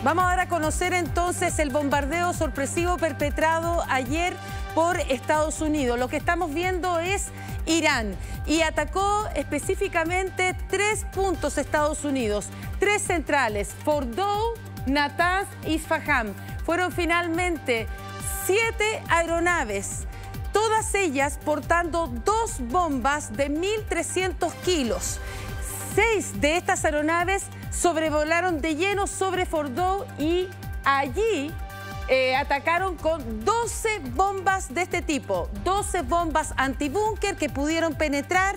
Vamos ahora a conocer entonces el bombardeo sorpresivo perpetrado ayer por Estados Unidos. Lo que estamos viendo es Irán y atacó específicamente 3 puntos Estados Unidos, 3 centrales, Fordow, Natanz y Isfahan. Fueron finalmente 7 aeronaves, todas ellas portando 2 bombas de 1.300 kilos. 6 de estas aeronaves sobrevolaron de lleno sobre Fordow y allí atacaron con 12 bombas de este tipo, 12 bombas antibúnker que pudieron penetrar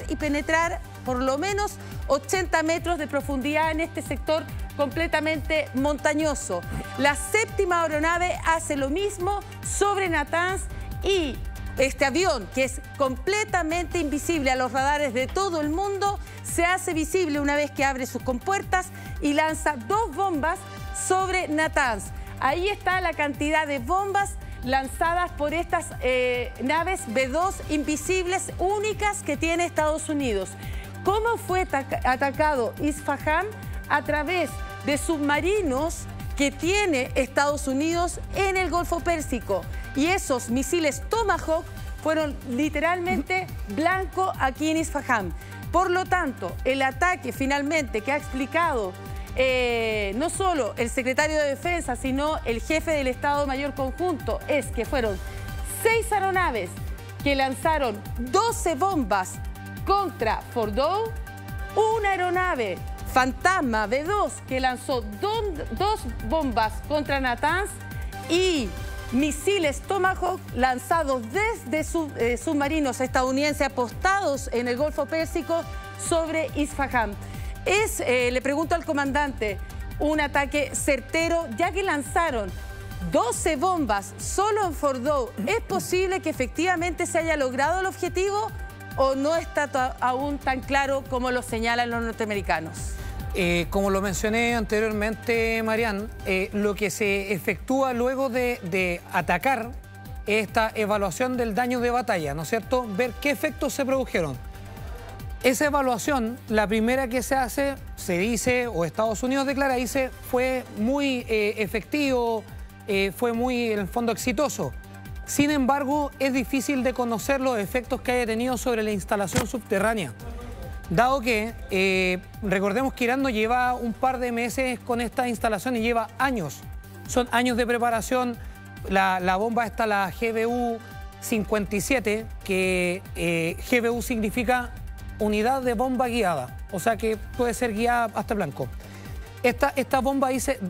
por lo menos 80 metros de profundidad en este sector completamente montañoso. La 7ª aeronave hace lo mismo sobre Natanz y este avión, que es completamente invisible a los radares de todo el mundo, se hace visible una vez que abre sus compuertas y lanza 2 bombas sobre Natanz. Ahí está la cantidad de bombas lanzadas por estas naves B-2 invisibles únicas que tiene Estados Unidos. ¿Cómo fue atacado Isfahan? A través de submarinos que tiene Estados Unidos en el Golfo Pérsico. Y esos misiles Tomahawk fueron literalmente blanco aquí en Isfahan. Por lo tanto, el ataque finalmente que ha explicado no solo el secretario de Defensa, sino el jefe del Estado Mayor Conjunto, es que fueron 6 aeronaves que lanzaron 12 bombas contra Fordow, una aeronave Fantasma B-2 que lanzó 2 bombas contra Natanz y misiles Tomahawk lanzados desde submarinos estadounidenses apostados en el Golfo Pérsico sobre Isfahan. Le pregunto al comandante, un ataque certero, ya que lanzaron 12 bombas solo en Fordow. ¿Es posible que efectivamente se haya logrado el objetivo o no está aún tan claro como lo señalan los norteamericanos? Como lo mencioné anteriormente, Marian, lo que se efectúa luego de atacar es esta evaluación del daño de batalla, ¿no es cierto? Ver qué efectos se produjeron. Esa evaluación, la primera que se hace, se dice, o Estados Unidos declara, dice, fue muy efectivo, fue muy, en el fondo, exitoso. Sin embargo, es difícil de conocer los efectos que haya tenido sobre la instalación subterránea. Dado que, recordemos que Irán no lleva un par de meses con esta instalación y lleva años. Son años de preparación. La bomba está la GBU-57, que GBU significa unidad de bomba guiada, o sea que puede ser guiada hasta blanco. Esta bomba se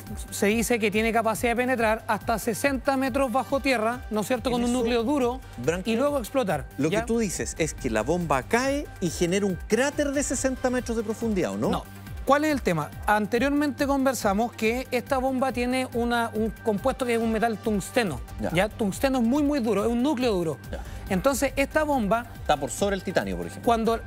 dice que tiene capacidad de penetrar hasta 60 metros bajo tierra, ¿no es cierto?, con un núcleo duro, Branco, y luego explotar. Lo que tú dices es que la bomba cae y genera un cráter de 60 metros de profundidad, ¿o no? No. ¿Cuál es el tema? Anteriormente conversamos que esta bomba tiene un compuesto que es un metal tungsteno. ¿Ya? Tungsteno es muy, muy duro, es un núcleo duro. Ya. Entonces, esta bomba... Está por sobre el titanio, por ejemplo. Cuando...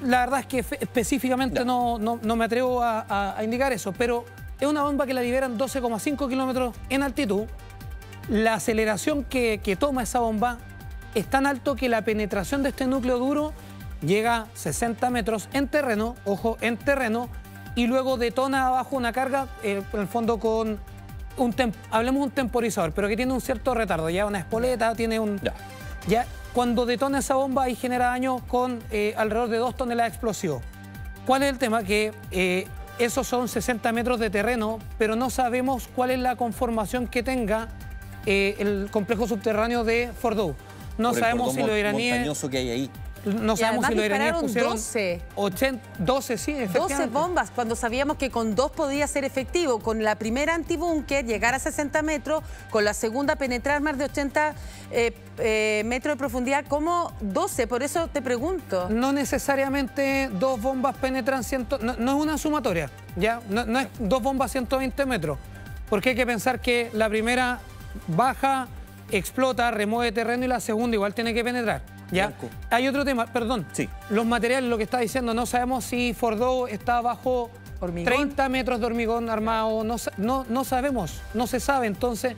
La verdad es que específicamente no me atrevo a indicar eso, pero es una bomba que la liberan 12,5 kilómetros en altitud. La aceleración que toma esa bomba es tan alto que la penetración de este núcleo duro llega a 60 metros en terreno, ojo, en terreno, y luego detona abajo una carga, en el fondo con hablemos de un temporizador, pero que tiene un cierto retardo, ya una espoleta, tiene un... Ya, cuando detona esa bomba y genera daño con alrededor de 2 toneladas de explosivo. ¿Cuál es el tema? Que esos son 60 metros de terreno, pero no sabemos cuál es la conformación que tenga el complejo subterráneo de Fordow. No sabemos si los iraníes... montañoso que hay ahí. No sabemos si los iraníes pusieron 12, sí, efectivamente. 12 bombas, cuando sabíamos que con 2 podía ser efectivo. Con la primera antibúnker llegar a 60 metros, con la segunda penetrar más de 80 metros de profundidad, ¿cómo 12? Por eso te pregunto. No necesariamente 2 bombas penetran no es una sumatoria, ¿ya? No es 2 bombas 120 metros, porque hay que pensar que la primera baja, explota, remueve terreno y la segunda igual tiene que penetrar. ¿Ya? Hay otro tema, perdón. Sí. Los materiales, lo que está diciendo, no sabemos si Fordow está bajo hormigón, 30 metros de hormigón armado, no sabemos, no se sabe. Entonces,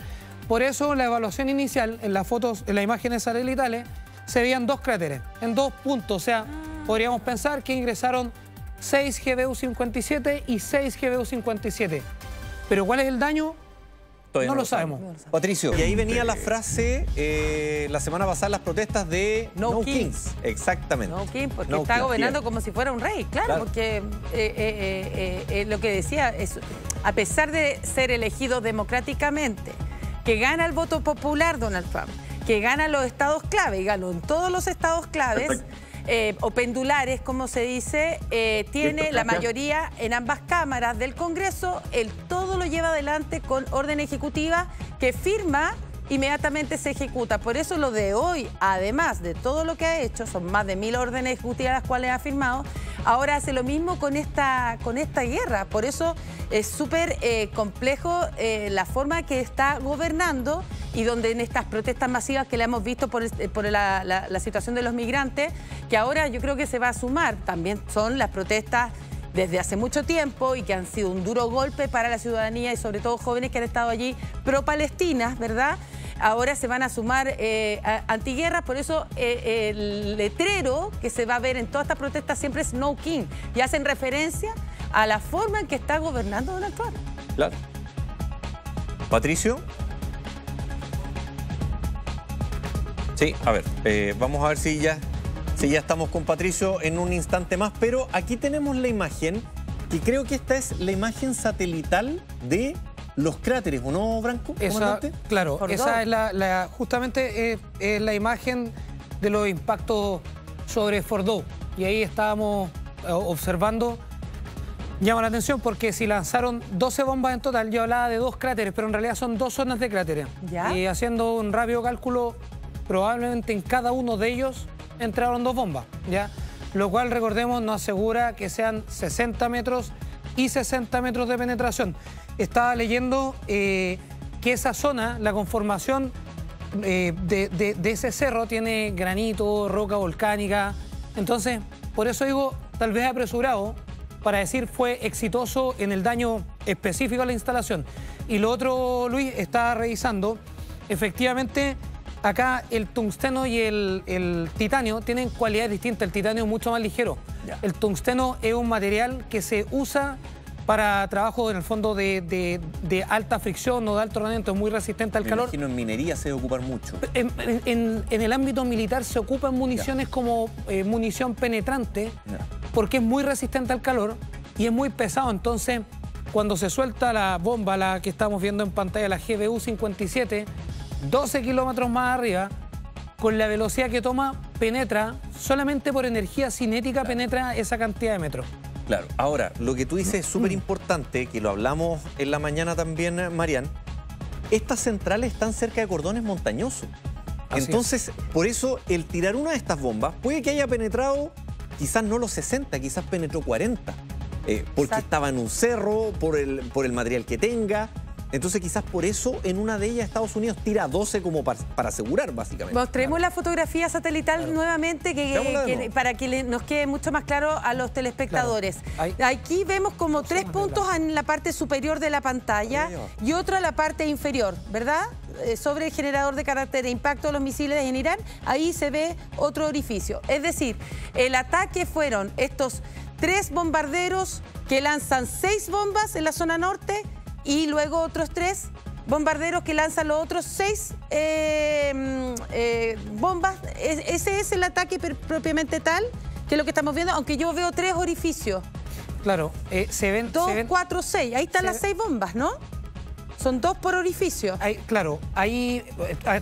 por eso la evaluación inicial, en las fotos, en las imágenes satelitales, se veían 2 cráteres, en 2 puntos. O sea, podríamos pensar que ingresaron 6 GBU-57 y 6 GBU-57. Pero ¿cuál es el daño? Todavía No lo sabemos. Patricio, y ahí venía la frase la semana pasada, las protestas de No Kings. Exactamente. No King, porque No está King, gobernando bien. como si fuera un rey, claro, Claro. porque lo que decía es, a pesar de ser elegido democráticamente, que gana el voto popular Donald Trump, que gana los estados clave, y ganó en todos los estados claves, o pendulares, como se dice, tiene la mayoría en ambas cámaras del Congreso, él todo lo lleva adelante con orden ejecutiva que firma, inmediatamente se ejecuta. Por eso lo de hoy, además de todo lo que ha hecho, son más de 1000 órdenes ejecutivas las cuales ha firmado, ahora hace lo mismo con esta guerra. Por eso es súper complejo la forma que está gobernando, y donde en estas protestas masivas que le hemos visto por la situación de los migrantes, que ahora yo creo que se va a sumar, también son las protestas desde hace mucho tiempo y que han sido un duro golpe para la ciudadanía y sobre todo jóvenes que han estado allí pro-palestinas, ¿verdad? Ahora se van a sumar antiguerras, por eso el letrero que se va a ver en todas estas protestas siempre es No King, y hacen referencia a la forma en que está gobernando Donald Trump. Claro. Patricio. Sí, a ver, vamos a ver si ya estamos con Patricio en un instante más, pero aquí tenemos la imagen, y creo que esta es la imagen satelital de los cráteres, ¿o no, Branco? Claro, Por esa dos. es justamente es la imagen de los impactos sobre Fordow. Y ahí estábamos observando. Llama la atención porque si lanzaron 12 bombas en total, yo hablaba de 2 cráteres, pero en realidad son 2 zonas de cráteres. ¿Ya? Y haciendo un rápido cálculo, probablemente en cada uno de ellos entraron 2 bombas, ¿ya? Lo cual, recordemos, nos asegura que sean 60 metros y 60 metros de penetración. Estaba leyendo que esa zona, la conformación de ese cerro tiene granito, roca volcánica. Entonces, por eso digo, tal vez apresurado, para decir fue exitoso en el daño específico a la instalación. Y lo otro, Luis, estaba revisando, efectivamente, acá el tungsteno y el titanio tienen cualidades distintas. El titanio es mucho más ligero. Ya. El tungsteno es un material que se usa para trabajo en el fondo de alta fricción o de alto rendimiento, es muy resistente al calor. Imagino en minería se debe ocupar mucho. En el ámbito militar se ocupan municiones como munición penetrante, porque es muy resistente al calor y es muy pesado. Entonces, cuando se suelta la bomba, la que estamos viendo en pantalla, la GBU-57, 12 kilómetros más arriba, con la velocidad que toma, penetra, solamente por energía cinética penetra esa cantidad de metros. Claro. Ahora, lo que tú dices es súper importante, que lo hablamos en la mañana también, Marian. Estas centrales están cerca de cordones montañosos. Así Entonces, por eso, el tirar una de estas bombas puede que haya penetrado, quizás no los 60, quizás penetró 40. Porque Exacto. estaba en un cerro, por el material que tenga. Entonces, quizás por eso, en una de ellas, Estados Unidos tira 12 como para asegurar, básicamente. Mostremos la fotografía satelital nuevamente Veámosla de nuevo. para que nos quede mucho más claro a los telespectadores. Claro. Aquí vemos como 3 zonas de puntos blanco. en la parte superior de la pantalla Ahí abajo. y otro en la parte inferior, ¿verdad? Sobre el generador de carácter de impacto de los misiles en Irán, ahí se ve otro orificio. Es decir, el ataque fueron estos 3 bombarderos que lanzan 6 bombas en la zona norte, y luego otros 3 bombarderos que lanzan los otros 6 bombas. Ese es el ataque propiamente tal, que es lo que estamos viendo, aunque yo veo 3 orificios. Claro, se ven... 2, 4, 6. Ahí están las 6 bombas, ¿no? Son 2 por orificio. Claro, ahí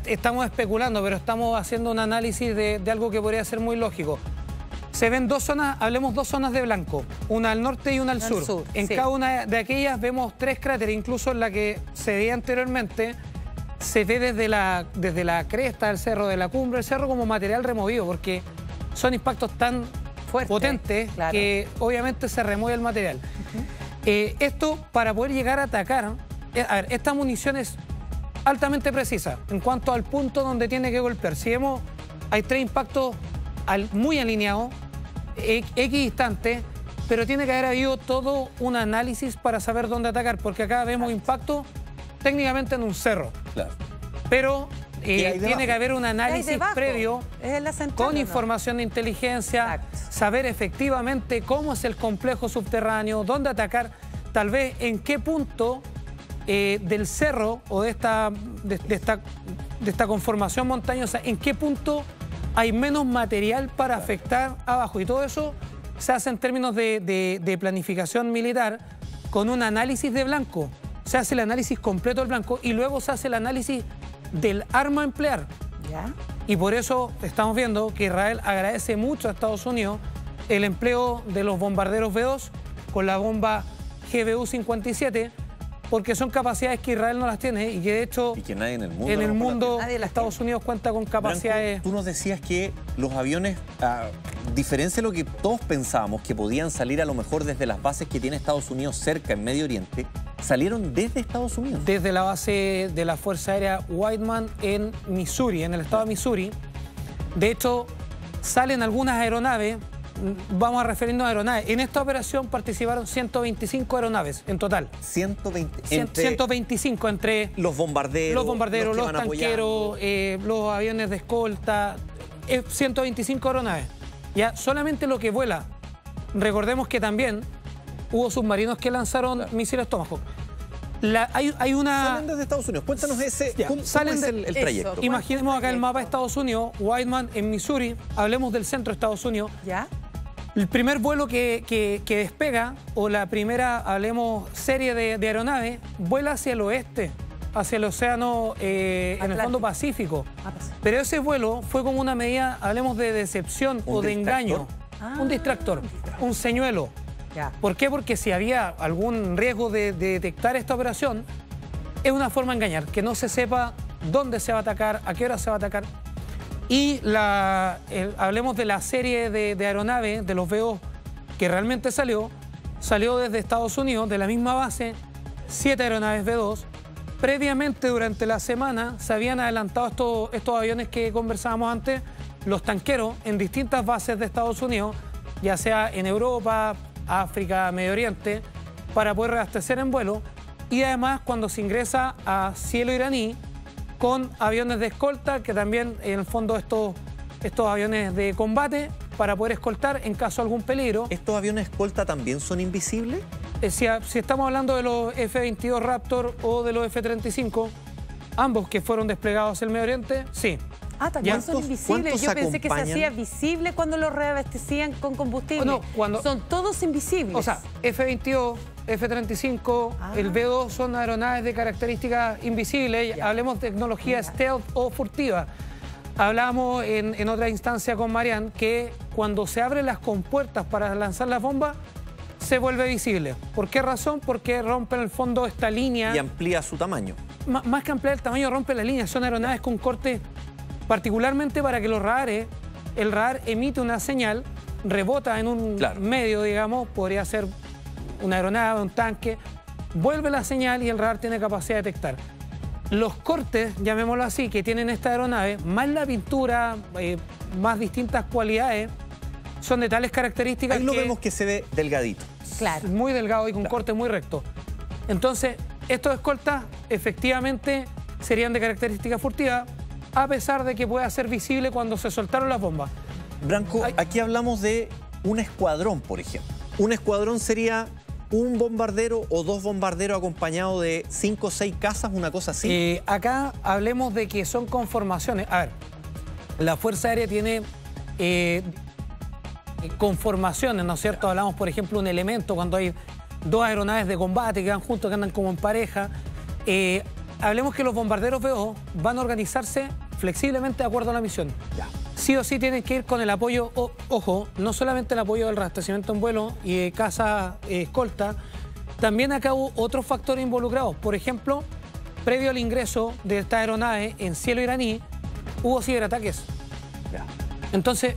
estamos especulando, pero estamos haciendo un análisis de algo que podría ser muy lógico. Se ven 2 zonas, hablemos 2 zonas de blanco, una al norte y una al sur. En sí. cada una de aquellas vemos 3 cráteres, incluso en la que se veía anteriormente, se ve desde la cresta del cerro, de la cumbre del cerro, como material removido, porque son impactos tan Fuerte, potentes claro. que obviamente se remueve el material. Esto, para poder llegar a atacar, a ver, esta munición es altamente precisa en cuanto al punto donde tiene que golpear. Si vemos, hay 3 impactos muy alineados, equidistantes, pero tiene que haber habido todo un análisis para saber dónde atacar, porque acá vemos impacto técnicamente en un cerro, Claro. pero ¿Qué hay tiene debajo? que haber un ¿Qué hay análisis debajo? previo ¿Es en la central con o no? información de inteligencia, Exacto. saber efectivamente cómo es el complejo subterráneo, dónde atacar, tal vez en qué punto del cerro o de esta conformación montañosa, en qué punto hay menos material para afectar abajo. Y todo eso se hace en términos de planificación militar con un análisis de blanco. Se hace el análisis completo del blanco y luego se hace el análisis del arma a emplear. ¿Ya? Y por eso estamos viendo que Israel agradece mucho a Estados Unidos el empleo de los bombarderos B-2 con la bomba GBU-57, porque son capacidades que Israel no las tiene y que de hecho y que nadie en el mundo, Estados Unidos cuenta con capacidades. Branco, tú nos decías que los aviones, a diferencia de lo que todos pensábamos, que podían salir a lo mejor desde las bases que tiene Estados Unidos cerca en Medio Oriente, salieron desde Estados Unidos. Desde la base de la Fuerza Aérea Whiteman en Missouri, en el estado de Missouri. De hecho, salen algunas aeronaves. Vamos a referirnos a aeronaves. En esta operación participaron 125 aeronaves en total. 125 entre los bombarderos, los tanqueros, los aviones de escolta, 125 aeronaves. Ya solamente lo que vuela. Recordemos que también hubo submarinos que lanzaron misiles Tomahawk. Hay una... Salen desde Estados Unidos. Cuéntanos ¿cómo es el trayecto? Imaginemos acá el mapa de Estados Unidos, Whiteman en Missouri. Hablemos del centro de Estados Unidos. ¿Ya? El primer vuelo que despega, o la primera, hablemos, serie de aeronaves, vuela hacia el oeste, hacia el océano, en el fondo Pacífico. Pero ese vuelo fue como una medida, hablemos de decepción o de engaño. Un distractor, un señuelo. Ya. ¿Por qué? Porque si había algún riesgo de detectar esta operación, es una forma de engañar, que no se sepa dónde se va a atacar, a qué hora se va a atacar. Y hablemos de la serie de aeronaves, de los B-2, que realmente salió desde Estados Unidos, de la misma base, 7 aeronaves B-2. Previamente, durante la semana, se habían adelantado estos aviones que conversábamos antes, los tanqueros, en distintas bases de Estados Unidos, ya sea en Europa, África, Medio Oriente, para poder reabastecer en vuelo. Y además, cuando se ingresa a cielo iraní, con aviones de escolta, que también en el fondo estos aviones de combate para poder escoltar en caso de algún peligro. ¿Estos aviones escolta también son invisibles? Si estamos hablando de los F-22 Raptor o de los F-35, ambos que fueron desplegados hacia el Medio Oriente, sí. Ah, también son invisibles. Yo pensé que se hacía visible cuando los reabastecían con combustible. No, son todos invisibles. O sea, F-22, F-35, el B-2 son aeronaves de características invisibles. Ya. Hablemos de tecnología stealth o furtiva. Hablábamos en otra instancia con Marian que cuando se abren las compuertas para lanzar las bombas, se vuelve visible. ¿Por qué razón? Porque rompe en el fondo esta línea. Y amplía su tamaño. Más que ampliar el tamaño, rompe la línea. Son aeronaves con corte, particularmente para que los radares, el radar emite una señal, rebota en un medio, digamos, podría ser una aeronave, un tanque, vuelve la señal y el radar tiene capacidad de detectar. Los cortes, llamémoslo así, que tienen esta aeronave, más la pintura, más distintas cualidades, son de tales características. Ahí lo vemos que se ve delgadito. Claro. Muy delgado y con corte muy recto. Entonces, estos escoltas efectivamente serían de características furtivas, a pesar de que pueda ser visible cuando se soltaron las bombas. Branco, aquí hablamos de un escuadrón, por ejemplo. Un escuadrón sería un bombardero o dos bombarderos acompañados de 5 o 6 cazas, una cosa así. Acá hablemos de que son conformaciones. A ver, la Fuerza Aérea tiene conformaciones, ¿no es cierto? Hablamos, por ejemplo, un elemento cuando hay dos aeronaves de combate que van juntos, que andan como en pareja. Hablemos que los bombarderos B-2 van a organizarse flexiblemente de acuerdo a la misión. Ya. Sí o sí tienen que ir con el apoyo, ojo, no solamente el apoyo del reabastecimiento en vuelo y caza escolta, también acá hubo otros factores involucrados. Por ejemplo, previo al ingreso de esta aeronave en cielo iraní, hubo ciberataques. Ya. Entonces,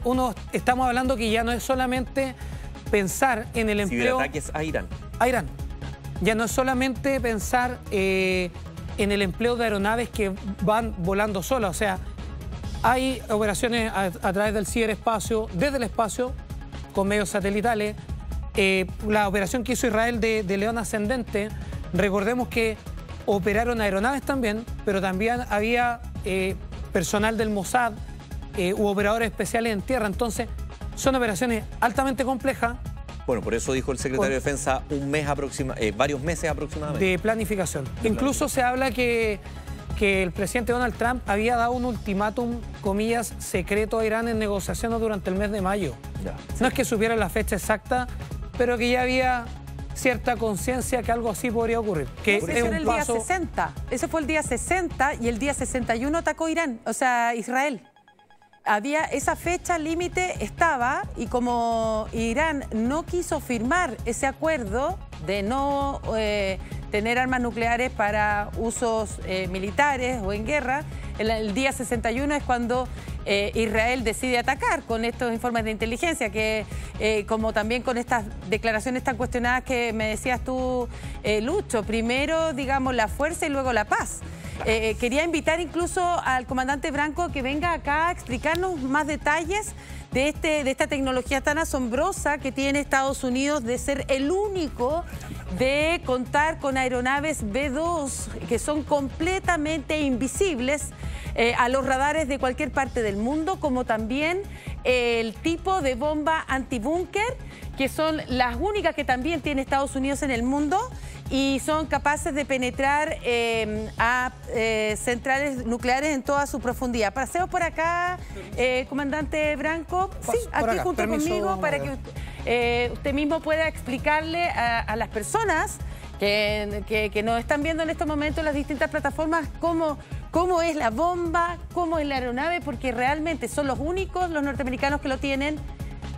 estamos hablando que ya no es solamente pensar en el empleo... Ciberataques a Irán. A Irán. Ya no es solamente pensar en el empleo de aeronaves que van volando solas, o sea, hay operaciones a través del ciberespacio, desde el espacio, con medios satelitales. La operación que hizo Israel de León Ascendente, recordemos que operaron aeronaves también, pero también había personal del Mossad u operadores especiales en tierra. Entonces, son operaciones altamente complejas Bueno, por eso dijo el secretario de Defensa varios meses aproximadamente. De planificación. Incluso se habla que el presidente Donald Trump había dado un ultimátum, comillas, secreto a Irán en negociaciones durante el mes de mayo. Ya. No es que supiera la fecha exacta, pero que ya había cierta conciencia que algo así podría ocurrir. Que Ese era el día 60. Ese fue el día 60 y el día 61 atacó Irán, o sea, Israel. Había esa fecha límite estaba y como Irán no quiso firmar ese acuerdo de no tener armas nucleares para usos militares o en guerra, el día 61 es cuando Israel decide atacar con estos informes de inteligencia, que como también con estas declaraciones tan cuestionadas que me decías tú, Lucho, primero, digamos, la fuerza y luego la paz. Quería invitar incluso al comandante Branco que venga acá a explicarnos más detalles de esta tecnología tan asombrosa que tiene Estados Unidos de ser el único de contar con aeronaves B-2 que son completamente invisibles a los radares de cualquier parte del mundo, como también el tipo de bomba antibúnker, que son las únicas que también tiene Estados Unidos en el mundo y son capaces de penetrar a centrales nucleares en toda su profundidad. Pasemos por acá, comandante Branco. Sí, aquí junto conmigo para que usted mismo pueda explicarle a las personas que nos están viendo en estos momentos en las distintas plataformas cómo es la bomba, cómo es la aeronave, porque realmente son los únicos, los norteamericanos, que lo tienen.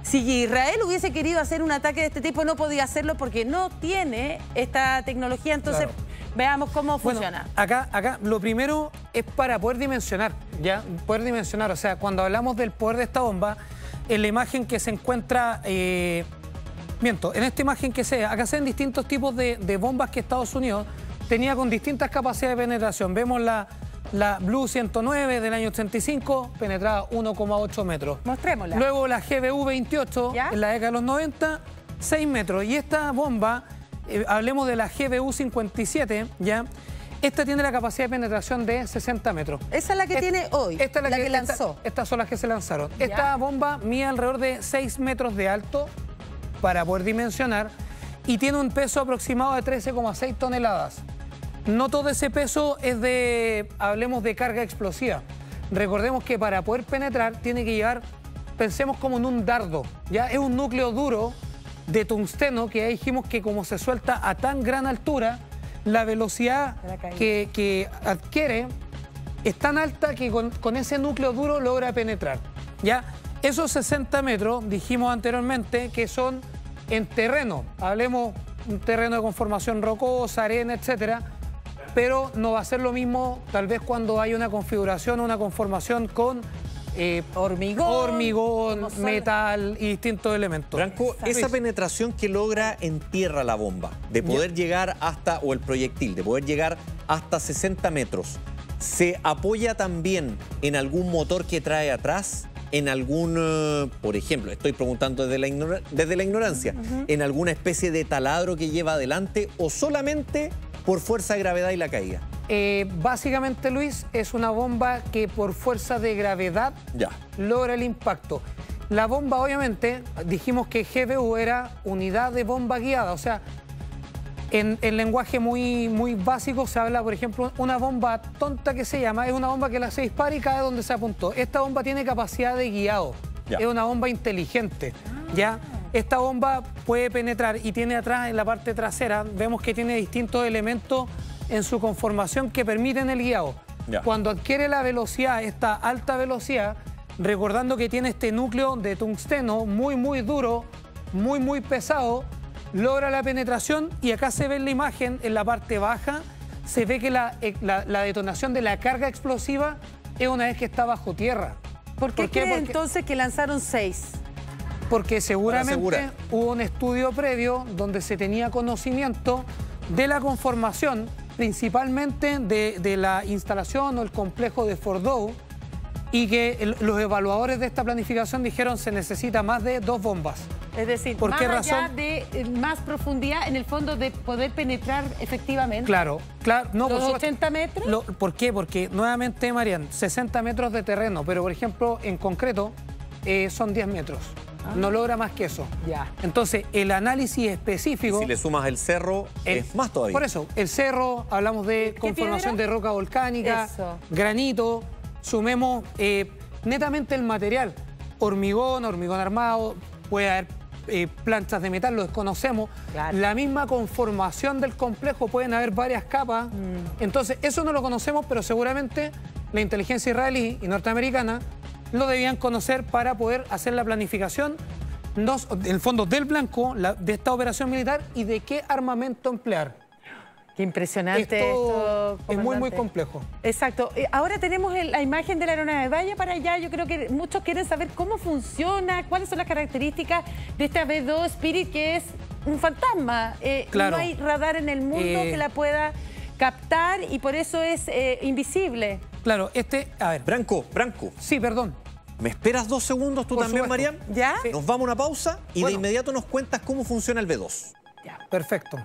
Si Israel hubiese querido hacer un ataque de este tipo, no podía hacerlo porque no tiene esta tecnología. Entonces, claro, veamos cómo funciona. Acá lo primero es para poder dimensionar, ¿ya? Poder dimensionar. O sea, cuando hablamos del poder de esta bomba, en la imagen que se encuentra... en esta imagen acá se ven distintos tipos de bombas que Estados Unidos tenía con distintas capacidades de penetración. Vemos la Blue 109 del año 85, penetraba 1,8 metros. Mostrémosla. Luego la GBU 28, ¿ya?, en la década de los 90, 6 metros. Y esta bomba, hablemos de la GBU 57, ¿ya? Esta tiene la capacidad de penetración de 60 metros. Esa es la que tiene hoy, esta es la que lanzó. Estas son las que se lanzaron. ¿Ya? Esta bomba mide alrededor de 6 metros de alto, para poder dimensionar, y tiene un peso aproximado de 13,6 toneladas. No todo ese peso es hablemos de carga explosiva. Recordemos que para poder penetrar tiene que llevar, pensemos como en un dardo, ¿ya? Es un núcleo duro de tungsteno que ya dijimos que como se suelta a tan gran altura, la velocidad que adquiere es tan alta que con ese núcleo duro logra penetrar, ¿ya? Esos 60 metros, dijimos anteriormente, que son en terreno, hablemos un terreno de conformación rocosa, arena, etcétera, pero no va a ser lo mismo tal vez cuando hay una configuración o una conformación con hormigón, metal y distintos elementos. Branco, esa penetración que logra en tierra la bomba, de poder llegar hasta, o el proyectil, de poder llegar hasta 60 metros, ¿se apoya también en algún motor que trae atrás? En algún, por ejemplo, estoy preguntando desde la ignorancia, en alguna especie de taladro que lleva adelante o solamente por fuerza de gravedad y la caída? Básicamente, Luis, es una bomba que por fuerza de gravedad logra el impacto. La bomba, obviamente, dijimos que GBU era unidad de bomba guiada, o sea, en lenguaje muy básico se habla, por ejemplo, una bomba tonta que se llama, es una bomba que se dispara y cae donde se apuntó. Esta bomba tiene capacidad de guiado, es una bomba inteligente, ¿ya? Esta bomba puede penetrar y tiene atrás, en la parte trasera, vemos que tiene distintos elementos en su conformación que permiten el guiado. Cuando adquiere la velocidad, esta alta velocidad, recordando que tiene este núcleo de tungsteno muy duro, muy pesado, logra la penetración y acá se ve en la imagen, en la parte baja, se ve que la detonación de la carga explosiva es una vez que está bajo tierra. ¿Por qué cree entonces que lanzaron 6? Porque seguramente hubo un estudio previo donde se tenía conocimiento de la conformación, principalmente de la instalación o el complejo de Fordow, y que los evaluadores de esta planificación dijeron se necesita más de 2 bombas. Es decir, ¿por qué más allá razón? de más profundidad en el fondo de poder penetrar efectivamente. Claro. No, ¿Los 80 metros? ¿Por qué? Porque nuevamente, Marian, 60 metros de terreno, pero por ejemplo, en concreto, son 10 metros. no logra más que eso. Ya. Entonces, el análisis específico... Si le sumas el cerro, es más todavía. Por eso, el cerro, hablamos de conformación de roca volcánica, Eso. granito, sumemos netamente el material, hormigón armado, puede haber planchas de metal, lo desconocemos. Claro. La misma conformación del complejo, pueden haber varias capas. Entonces, eso no lo conocemos, pero seguramente la inteligencia israelí y norteamericana lo debían conocer para poder hacer la planificación, en el fondo del blanco, de esta operación militar y de qué armamento emplear. Qué impresionante esto, es muy, muy comandante. complejo. Exacto. Ahora tenemos la imagen de la aeronave. Vaya para allá, yo creo que muchos quieren saber cómo funciona, cuáles son las características de esta B-2 Spirit, que es un fantasma. Claro. No hay radar en el mundo que la pueda captar y por eso es invisible. Claro, a ver. Branco. Sí, perdón. ¿Me esperas 2 segundos tú Por también, supuesto. Mariam? ¿Ya? Nos vamos a una pausa y Bueno. de inmediato nos cuentas cómo funciona el B2. Ya, perfecto.